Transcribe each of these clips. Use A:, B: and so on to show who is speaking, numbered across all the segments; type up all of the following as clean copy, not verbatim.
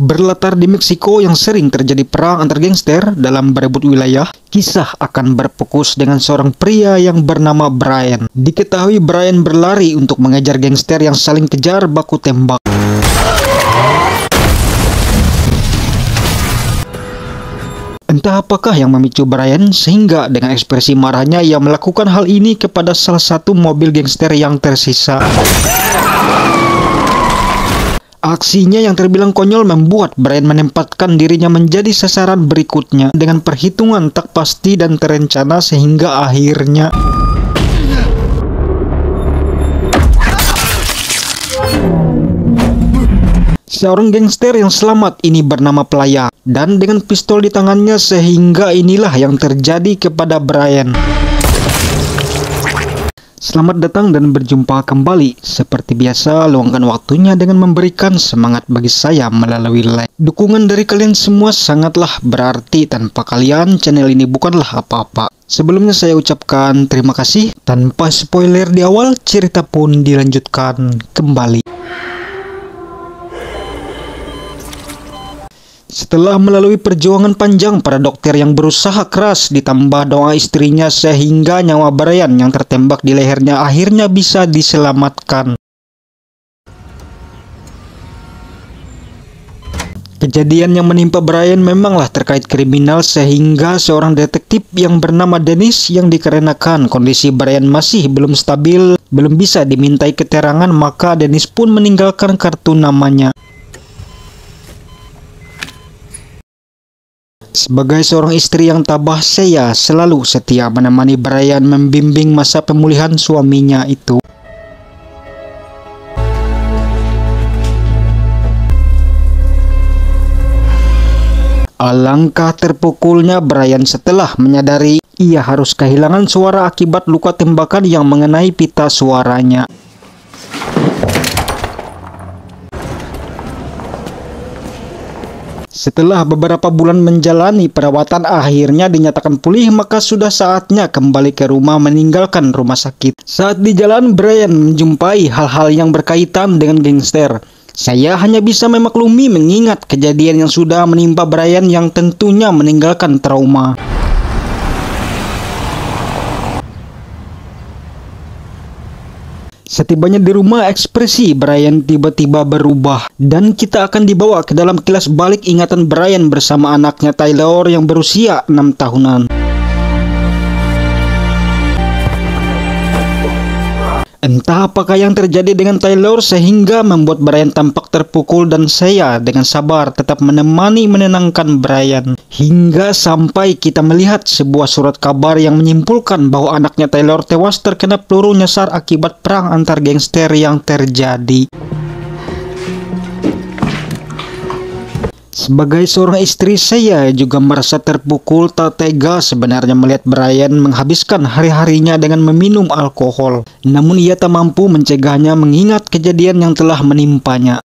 A: Berlatar di Meksiko yang sering terjadi perang antar gangster dalam berebut wilayah, kisah akan berfokus dengan seorang pria yang bernama Brian. Diketahui Brian berlari untuk mengejar gangster yang saling kejar baku tembak. Entah apakah yang memicu Brian sehingga dengan ekspresi marahnya ia melakukan hal ini kepada salah satu mobil gangster yang tersisa. Aksinya yang terbilang konyol membuat Brian menempatkan dirinya menjadi sasaran berikutnya dengan perhitungan tak pasti dan terencana sehingga akhirnya seorang gangster yang selamat ini bernama Playa dan dengan pistol di tangannya sehingga inilah yang terjadi kepada Brian. Selamat datang dan berjumpa kembali. Seperti biasa, luangkan waktunya dengan memberikan semangat bagi saya melalui like. Dukungan dari kalian semua sangatlah berarti. Tanpa kalian, channel ini bukanlah apa-apa. Sebelumnya saya ucapkan terima kasih. Tanpa spoiler di awal, cerita pun dilanjutkan kembali. Setelah melalui perjuangan panjang para dokter yang berusaha keras ditambah doa istrinya sehingga nyawa Brian yang tertembak di lehernya akhirnya bisa diselamatkan. Kejadian yang menimpa Brian memanglah terkait kriminal sehingga seorang detektif yang bernama Dennis yang dikarenakan kondisi Brian masih belum stabil, belum bisa dimintai keterangan, maka Dennis pun meninggalkan kartu namanya. Sebagai seorang istri yang tabah, saya selalu setia menemani Brian membimbing masa pemulihan suaminya itu. Alangkah terpukulnya Brian setelah menyadari ia harus kehilangan suara akibat luka tembakan yang mengenai pita suaranya. Setelah beberapa bulan menjalani perawatan akhirnya dinyatakan pulih, maka sudah saatnya kembali ke rumah meninggalkan rumah sakit. Saat di jalan Brian menjumpai hal-hal yang berkaitan dengan gangster. Saya hanya bisa memaklumi mengingat kejadian yang sudah menimpa Brian yang tentunya meninggalkan trauma. Setibanya di rumah, ekspresi Brian tiba-tiba berubah dan kita akan dibawa ke dalam kilas balik ingatan Brian bersama anaknya Taylor yang berusia 6 tahunan. Entah apakah yang terjadi dengan Taylor sehingga membuat Brian tampak terpukul dan saya dengan sabar tetap menemani menenangkan Brian. Hingga sampai kita melihat sebuah surat kabar yang menyimpulkan bahwa anaknya Taylor tewas terkena peluru nyasar akibat perang antar gangster yang terjadi. Sebagai seorang istri, saya juga merasa terpukul, tak tega sebenarnya melihat Brian menghabiskan hari-harinya dengan meminum alkohol. Namun ia tak mampu mencegahnya mengingat kejadian yang telah menimpanya.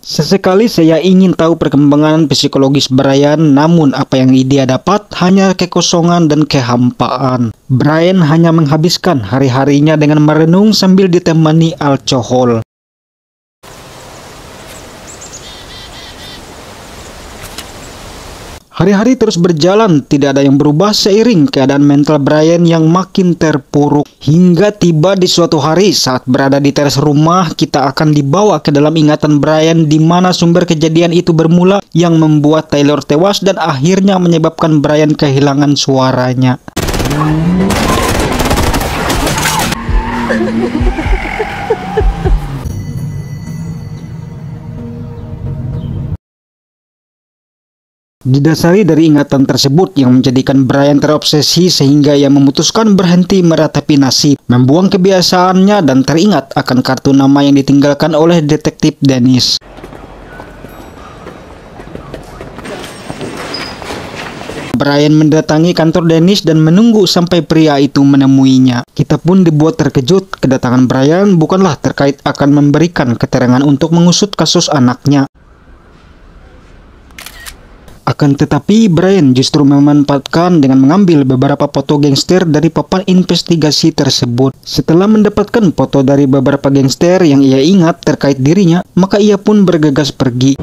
A: Sesekali saya ingin tahu perkembangan psikologis Brian, namun apa yang dia dapat hanya kekosongan dan kehampaan. Brian hanya menghabiskan hari-harinya dengan merenung sambil ditemani alkohol. Hari-hari terus berjalan, tidak ada yang berubah seiring keadaan mental Brian yang makin terpuruk. Hingga tiba di suatu hari saat berada di teras rumah, kita akan dibawa ke dalam ingatan Brian di mana sumber kejadian itu bermula yang membuat Taylor tewas dan akhirnya menyebabkan Brian kehilangan suaranya. Didasari dari ingatan tersebut yang menjadikan Brian terobsesi sehingga ia memutuskan berhenti meratapi nasib, membuang kebiasaannya dan teringat akan kartu nama yang ditinggalkan oleh detektif Dennis. Brian mendatangi kantor Dennis dan menunggu sampai pria itu menemuinya. Kita pun dibuat terkejut, kedatangan Brian bukanlah terkait akan memberikan keterangan untuk mengusut kasus anaknya. Akan tetapi Brian justru memanfaatkan dengan mengambil beberapa foto gangster dari papan investigasi tersebut. Setelah mendapatkan foto dari beberapa gangster yang ia ingat terkait dirinya, maka ia pun bergegas pergi.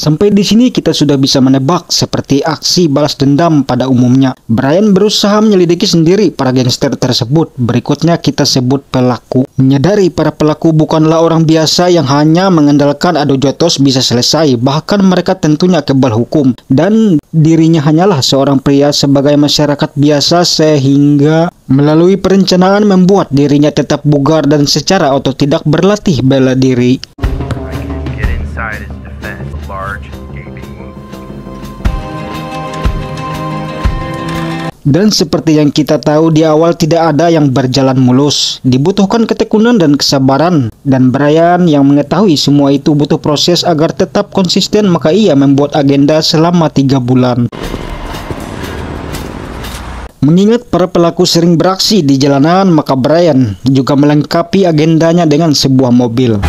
A: Sampai di sini kita sudah bisa menebak seperti aksi balas dendam pada umumnya. Brian berusaha menyelidiki sendiri para gangster tersebut. Berikutnya kita sebut pelaku. Menyadari para pelaku bukanlah orang biasa yang hanya mengandalkan adu jotos bisa selesai. Bahkan mereka tentunya kebal hukum. Dan dirinya hanyalah seorang pria sebagai masyarakat biasa sehingga melalui perencanaan membuat dirinya tetap bugar dan secara otodidak berlatih bela diri. Dan seperti yang kita tahu di awal tidak ada yang berjalan mulus. Dibutuhkan ketekunan dan kesabaran. Dan Brian yang mengetahui semua itu butuh proses agar tetap konsisten, maka ia membuat agenda selama 3 bulan. Mengingat para pelaku sering beraksi di jalanan, maka Brian juga melengkapi agendanya dengan sebuah mobil.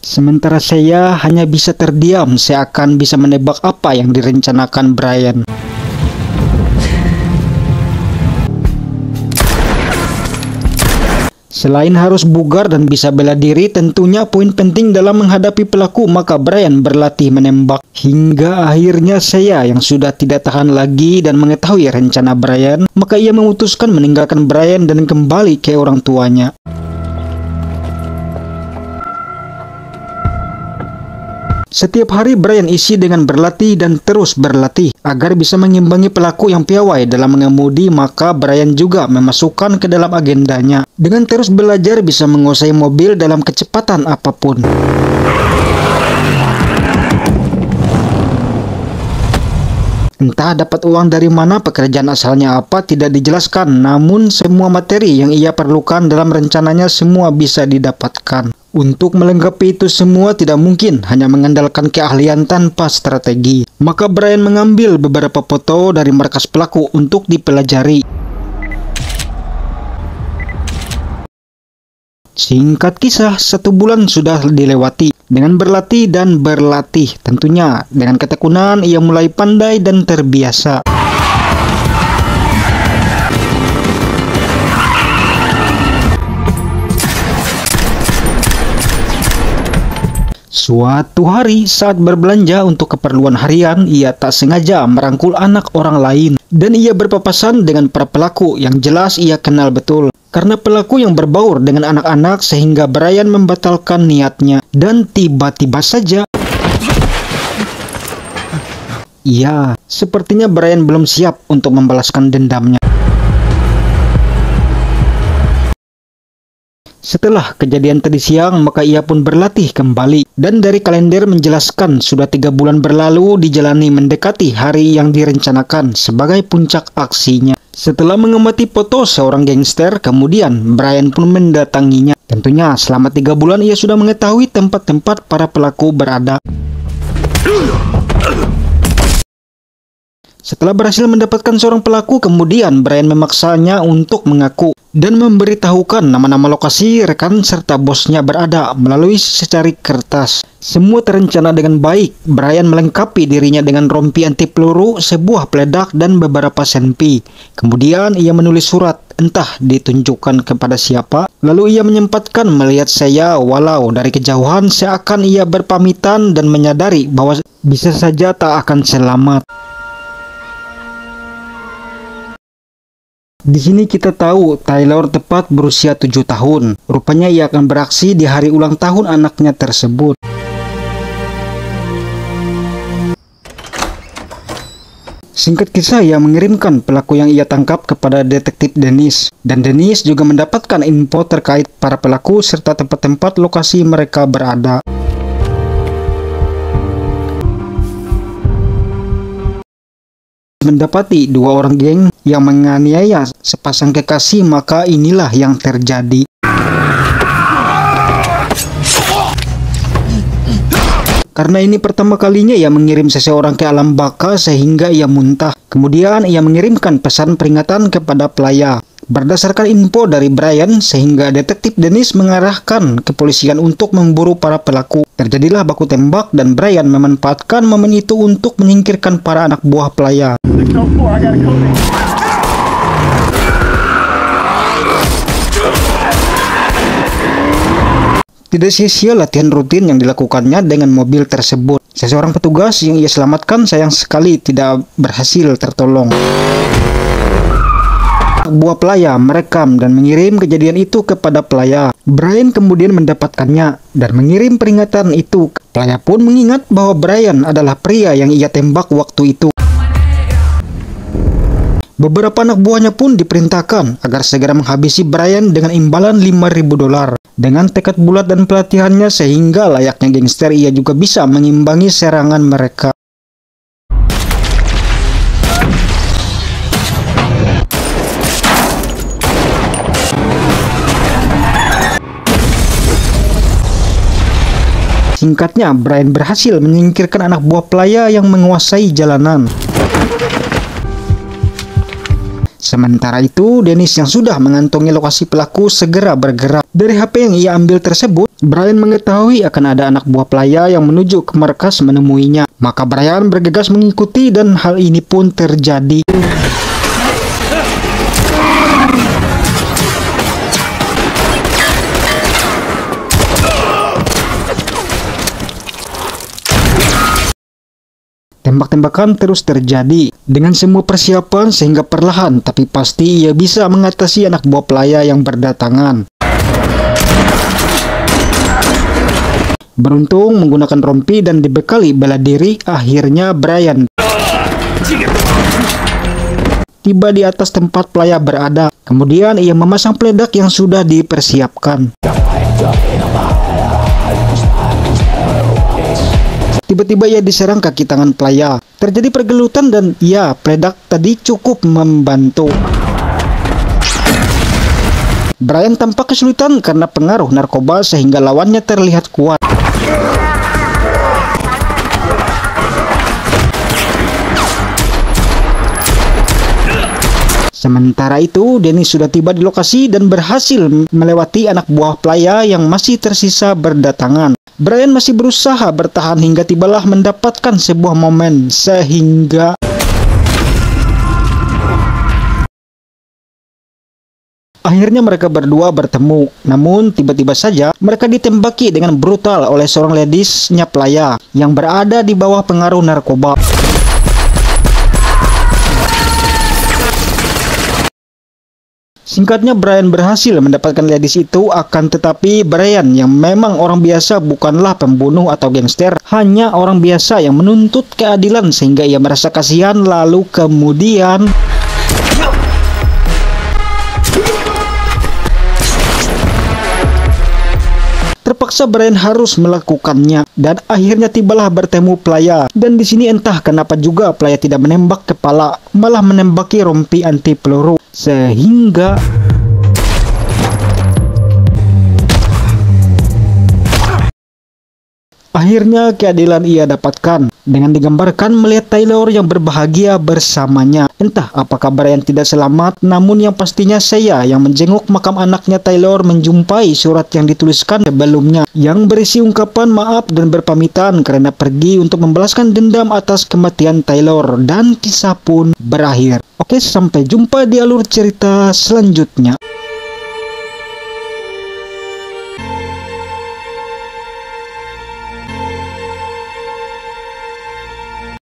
A: Sementara saya hanya bisa terdiam, saya akan bisa menebak apa yang direncanakan Brian. Selain harus bugar dan bisa bela diri, tentunya poin penting dalam menghadapi pelaku, maka Brian berlatih menembak. Hingga akhirnya saya yang sudah tidak tahan lagi dan mengetahui rencana Brian, maka ia memutuskan meninggalkan Brian dan kembali ke orang tuanya. Setiap hari Brian isi dengan berlatih dan terus berlatih agar bisa mengimbangi pelaku yang piawai dalam mengemudi, maka Brian juga memasukkan ke dalam agendanya dengan terus belajar bisa menguasai mobil dalam kecepatan apapun. Entah dapat uang dari mana, pekerjaan asalnya apa tidak dijelaskan, namun semua materi yang ia perlukan dalam rencananya semua bisa didapatkan. Untuk melengkapi itu semua tidak mungkin hanya mengandalkan keahlian tanpa strategi. Maka Brian mengambil beberapa foto dari markas pelaku untuk dipelajari. Singkat kisah, 1 bulan sudah dilewati. Dengan berlatih dan berlatih, tentunya dengan ketekunan ia mulai pandai dan terbiasa. Suatu hari saat berbelanja untuk keperluan harian, ia tak sengaja merangkul anak orang lain. Dan ia berpapasan dengan para pelaku yang jelas ia kenal betul. Karena pelaku yang berbaur dengan anak-anak sehingga Brian membatalkan niatnya. Dan tiba-tiba saja... Ya, sepertinya Brian belum siap untuk membalaskan dendamnya. Setelah kejadian tadi siang, maka ia pun berlatih kembali. Dan dari kalender menjelaskan sudah 3 bulan berlalu dijalani mendekati hari yang direncanakan sebagai puncak aksinya. Setelah mengamati foto seorang gangster, kemudian Brian pun mendatanginya. Tentunya selama 3 bulan ia sudah mengetahui tempat-tempat para pelaku berada. Setelah berhasil mendapatkan seorang pelaku, kemudian Brian memaksanya untuk mengaku dan memberitahukan nama-nama lokasi rekan serta bosnya berada melalui secari kertas. Semua terencana dengan baik. Brian melengkapi dirinya dengan rompi anti peluru, sebuah peledak, dan beberapa senpi. Kemudian ia menulis surat, entah ditunjukkan kepada siapa. Lalu ia menyempatkan melihat saya, walau dari kejauhan seakan ia berpamitan dan menyadari bahwa bisa saja tak akan selamat. Di sini kita tahu Taylor tepat berusia 7 tahun. Rupanya ia akan beraksi di hari ulang tahun anaknya tersebut. Singkat kisah, ia mengirimkan pelaku yang ia tangkap kepada detektif Dennis. Dan Dennis juga mendapatkan info terkait para pelaku serta tempat-tempat lokasi mereka berada. Mendapati 2 orang geng yang menganiaya sepasang kekasih, maka inilah yang terjadi. Karena ini pertama kalinya ia mengirim seseorang ke alam baka sehingga ia muntah. Kemudian ia mengirimkan pesan peringatan kepada Playa. Berdasarkan info dari Brian, sehingga detektif Dennis mengarahkan kepolisian untuk memburu para pelaku. Terjadilah baku tembak dan Brian memanfaatkan momen itu untuk menyingkirkan para anak buah pelaya. Tidak sia-sia latihan rutin yang dilakukannya dengan mobil tersebut. Seseorang petugas yang ia selamatkan sayang sekali tidak berhasil tertolong. Buah pelaya merekam dan mengirim kejadian itu kepada pelaya. Brian kemudian mendapatkannya dan mengirim peringatan itu. Pelaya pun mengingat bahwa Brian adalah pria yang ia tembak waktu itu. Beberapa anak buahnya pun diperintahkan agar segera menghabisi Brian dengan imbalan $5.000. Dengan tekad bulat dan pelatihannya sehingga layaknya gangster ia juga bisa mengimbangi serangan mereka. Singkatnya, Brian berhasil menyingkirkan anak buah pelaya yang menguasai jalanan. Sementara itu, Dennis yang sudah mengantongi lokasi pelaku segera bergerak. Dari HP yang ia ambil tersebut, Brian mengetahui akan ada anak buah pelaya yang menuju ke markas menemuinya. Maka Brian bergegas mengikuti dan hal ini pun terjadi. Tembak-tembakan terus terjadi dengan semua persiapan sehingga perlahan tapi pasti ia bisa mengatasi anak buah pelaya yang berdatangan. Beruntung menggunakan rompi dan dibekali bela diri, akhirnya Brian tiba di atas tempat pelaya berada. Kemudian ia memasang peledak yang sudah dipersiapkan. Tiba-tiba ia diserang kaki tangan pelaya. Terjadi pergelutan dan ya, peledak tadi cukup membantu. Brian tampak kesulitan karena pengaruh narkoba sehingga lawannya terlihat kuat. Sementara itu, Dennis sudah tiba di lokasi dan berhasil melewati anak buah pelaya yang masih tersisa berdatangan. Brian masih berusaha bertahan hingga tibalah mendapatkan sebuah momen sehingga akhirnya mereka berdua bertemu. Namun tiba-tiba saja mereka ditembaki dengan brutal oleh seorang ledisnya pelaya yang berada di bawah pengaruh narkoba. Singkatnya, Brian berhasil mendapatkan ledis itu, akan tetapi Brian yang memang orang biasa bukanlah pembunuh atau gangster, hanya orang biasa yang menuntut keadilan sehingga ia merasa kasihan lalu kemudian terpaksa Brian harus melakukannya dan akhirnya tibalah bertemu pelaya. Dan di sini entah kenapa juga pelaya tidak menembak kepala, malah menembaki rompi anti peluru sehingga akhirnya keadilan ia dapatkan dengan digambarkan melihat Taylor yang berbahagia bersamanya. Entah apakah Brian tidak selamat, namun yang pastinya saya yang menjenguk makam anaknya Taylor menjumpai surat yang dituliskan sebelumnya yang berisi ungkapan maaf dan berpamitan karena pergi untuk membalaskan dendam atas kematian Taylor, dan kisah pun berakhir. Oke, sampai jumpa di alur cerita selanjutnya.